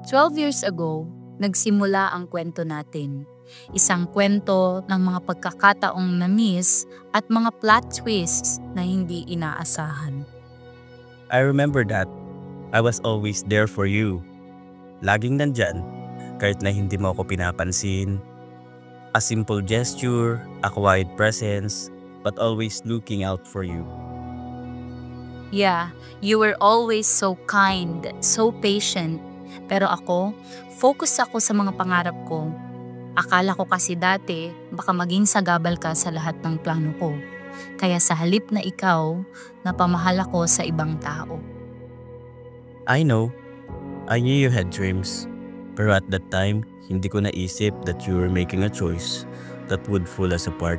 12 years ago, nagsimula ang kwento natin. Isang kwento ng mga pagkakataong na-miss at mga plot twists na hindi inaasahan. I remember that. I was always there for you. Laging nandyan, kahit na hindi mo ako pinapansin. A simple gesture, a quiet presence, but always looking out for you. Yeah, you were always so kind, so patient. Pero ako, focus ako sa mga pangarap ko. Akala ko kasi dati, baka maging sagabal ka sa lahat ng plano ko. Kaya sa halip na ikaw, napamahal ako sa ibang tao. I know. I knew you had dreams. Pero at that time, hindi ko naisip that you were making a choice that would pull us apart.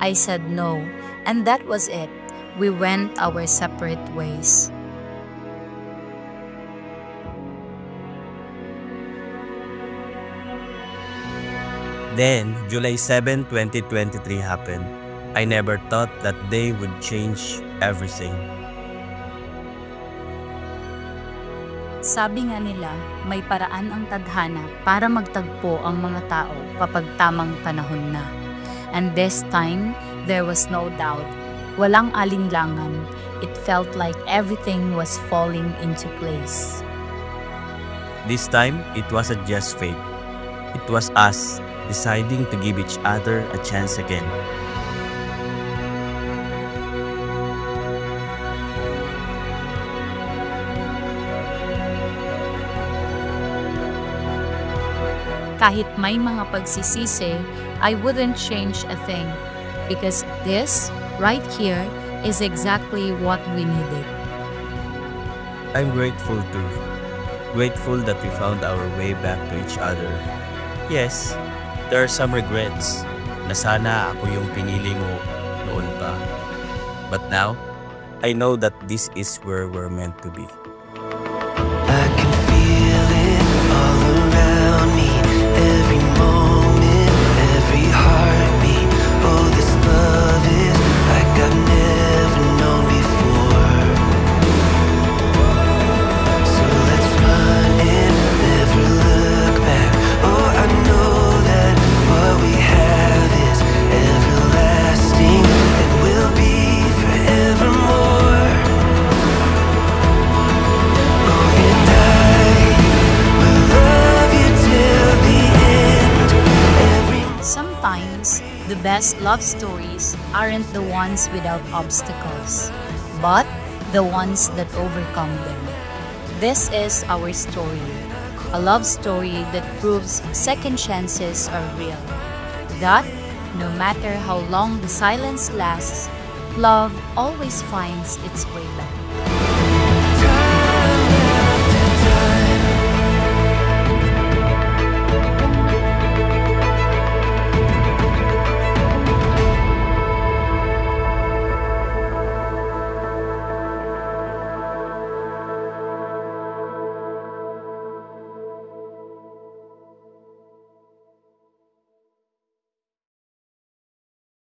I said no, and that was it. We went our separate ways. Then, July 7, 2023 happened. I never thought that day would change everything. Sabi nga nila, may paraan ang tadhana para magtagpo ang mga tao kapag tamang panahon na. And this time, there was no doubt. Walang alinlangan. It felt like everything was falling into place. This time, it wasn't just fate. It was us deciding to give each other a chance again. Kahit may mga pagsisisi, I wouldn't change a thing. Because this, right here, is exactly what we needed. I'm grateful too. Grateful that we found our way back to each other. Yes, there are some regrets na sana ako yung pinili mo noon pa. But now, I know that this is where we're meant to be. I can feel it all around me, every moment, every heartbeat. Oh, this love is like I've never known before. So let's run and never look back. Oh, I know that what we have is everlasting and will be forevermore. Oh, and I will love you till the end. Sometimes, the best love stories aren't the ones without obstacles, but the ones that overcome them. This is our story, a love story that proves second chances are real. That, no matter how long the silence lasts, love always finds its way back.